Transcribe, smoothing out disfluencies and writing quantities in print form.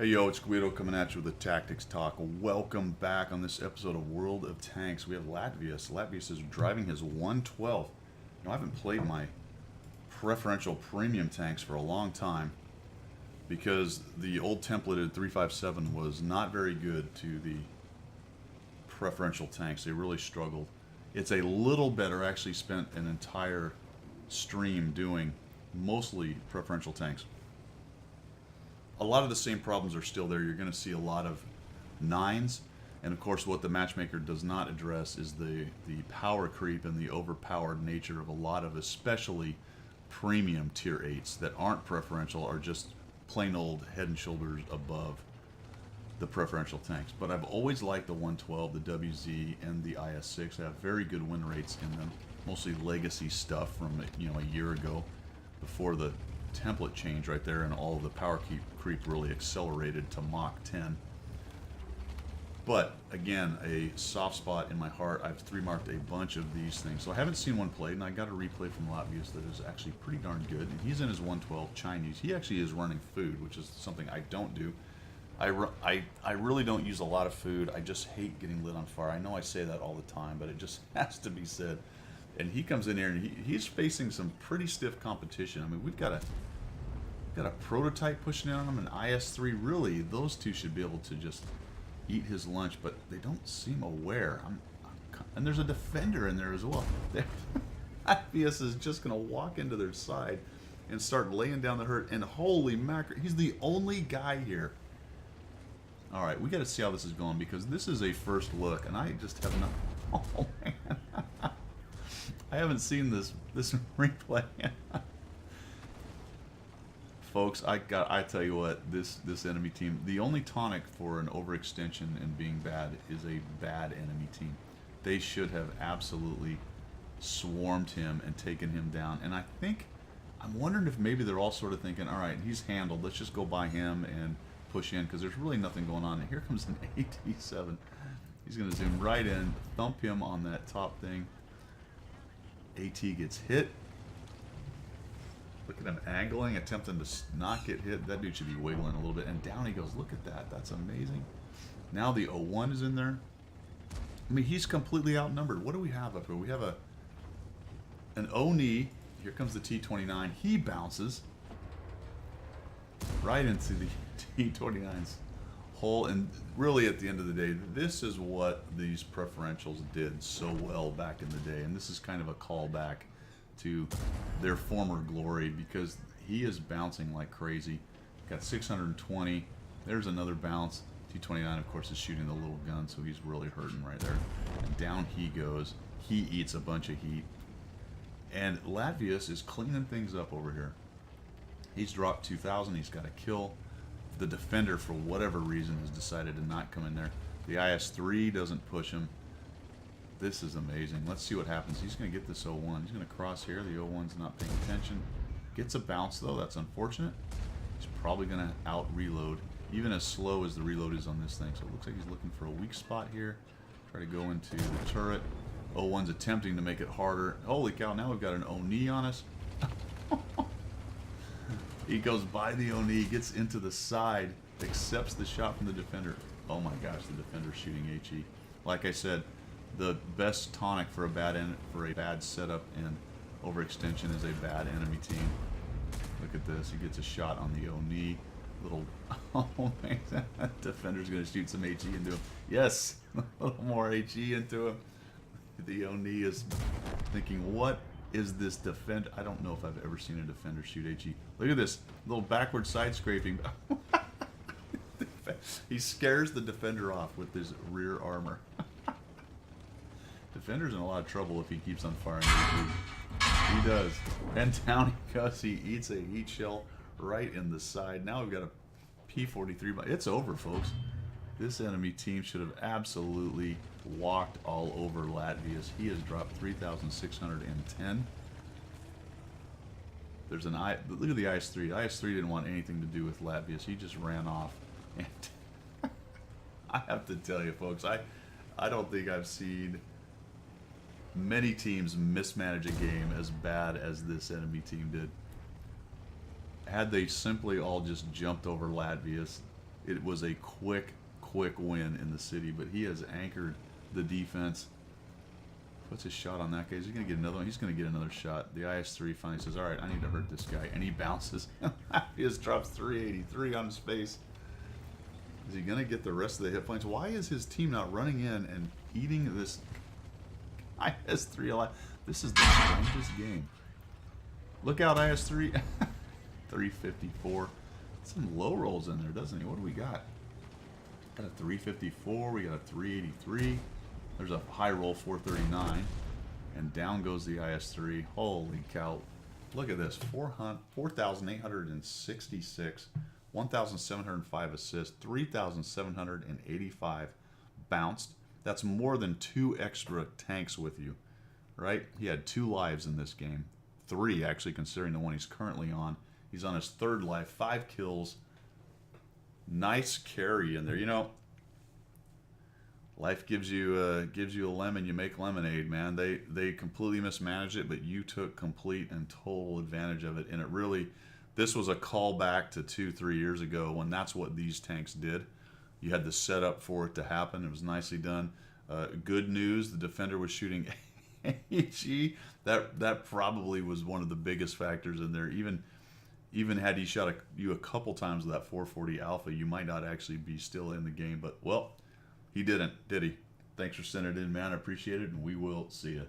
Hey yo, it's Guido coming at you with a Tactics Talk. Welcome back on this episode of World of Tanks. We have Latvius. Latvius is driving his 112. I haven't played my preferential premium tanks for a long time because the old templated 357 was not very good to the preferential tanks. They really struggled. It's a little better. I actually spent an entire stream doing mostly preferential tanks. A lot of the same problems are still there. You're going to see a lot of 9s, and of course what the matchmaker does not address is the power creep and the overpowered nature of a lot of especially premium tier 8s that aren't preferential, are just plain old head and shoulders above the preferential tanks. But I've always liked the 112, the WZ, and the IS-6. They have very good win rates in them, mostly legacy stuff from a year ago before the template change right there, and all of the power creep really accelerated to Mach 10. But again, a soft spot in my heart. I've 3-marked a bunch of these things, so I haven't seen one played, and I got a replay from Latvius that is actually pretty darn good. And he's in his 112 Chinese. He actually is running food, which is something I don't do. I really don't use a lot of food. I just hate getting lit on fire. I know I say that all the time, but it just has to be said. And he comes in here and he's facing some pretty stiff competition. I mean, we've got a prototype pushing in on him, an IS-3. Really, those two should be able to just eat his lunch, but they don't seem aware. And there's a defender in there as well. IPS is just going to walk into their side and start laying down the hurt. And holy mackerel, he's the only guy here. All right, we got to see how this is going, because this is a first look, and I just have not. Oh man. I haven't seen this replay. Folks, I tell you what, this enemy team, the only tonic for an overextension and being bad is a bad enemy team. They should have absolutely swarmed him and taken him down. And I'm wondering if maybe they're all sort of thinking, all right, he's handled, let's just go by him and push in, because there's really nothing going on. And here comes an AT-7. He's going to zoom right in, thump him on that top thing. AT gets hit. Look at him angling, attempting to not get hit. That dude should be wiggling a little bit. And down he goes. Look at that. That's amazing. Now the 01 is in there. I mean, he's completely outnumbered. What do we have up here? We have an Oni. Here comes the T-29. He bounces right into the T-29's hole. And really, at the end of the day, this is what these preferentials did so well back in the day. And this is kind of a callback to their former glory, because he is bouncing like crazy. Got 620. There's another bounce. T-29, of course, is shooting the little gun, so he's really hurting right there. And down he goes. He eats a bunch of heat. And Latvius is cleaning things up over here. He's dropped 2,000. He's got a kill. The defender, for whatever reason, has decided to not come in there. The IS-3 doesn't push him. This is amazing. Let's see what happens. He's going to get this 01. He's going to cross here. The 01's not paying attention. Gets a bounce, though. That's unfortunate. He's probably going to out-reload, even as slow as the reload is on this thing. So it looks like he's looking for a weak spot here. Try to go into the turret. 01's attempting to make it harder. Holy cow, now we've got an Oni on us. He goes by the Oni, gets into the side, accepts the shot from the defender. Oh my gosh, the defender's shooting HE. Like I said, the best tonic for a bad setup and overextension is a bad enemy team. Look at this. He gets a shot on the Oni. Little, oh man, that defender's going to shoot some HE into him. Yes, a little more HE into him. The Oni is thinking, what is this defender? I don't know if I've ever seen a defender shoot HE. Look at this little backward side scraping. He scares the defender off with his rear armor. Defender's in a lot of trouble if he keeps on firing HE. He does. And down he goes. He eats a heat shell right in the side. Now we've got a P-43. It's over, folks. This enemy team should have absolutely walked all over Latvius. He has dropped 3,610. There's an look at the IS-3. The IS-3 didn't want anything to do with Latvius. He just ran off. And I have to tell you, folks, I don't think I've seen many teams mismanage a game as bad as this enemy team did. Had they simply all just jumped over Latvius, it was a quick win in the city. But he has anchored the defense. Puts his shot on that guy. Is he going to get another one? He's going to get another shot. The IS-3 finally says, all right, I need to hurt this guy. And he bounces. He just drops 383 on his face. Is he going to get the rest of the hit points? Why is his team not running in and eating this IS-3 alive? This is the strangest game. Look out, IS-3. 354. Some low rolls in there, doesn't he? What do we got? Got a 354. We got a 383. There's a high roll 439. And down goes the IS-3. Holy cow. Look at this. 4,866. 1,705 assists. 3,785 bounced. That's more than 2 extra tanks with you, right? He had 2 lives in this game. 3, actually, considering the one he's currently on. He's on his 3rd life. 5 kills. Nice carry in there. You know, life gives you a lemon, you make lemonade, man. They completely mismanaged it, but you took complete and total advantage of it. And it really, this was a callback to 2-3 years ago when that's what these tanks did. You had the setup for it to happen. It was nicely done. Good news, the defender was shooting AG. That probably was one of the biggest factors in there. Even had he shot you a couple times with that 440 Alpha, you might not actually be still in the game. But, well, he didn't, did he? Thanks for sending it in, man. I appreciate it, and we will see you.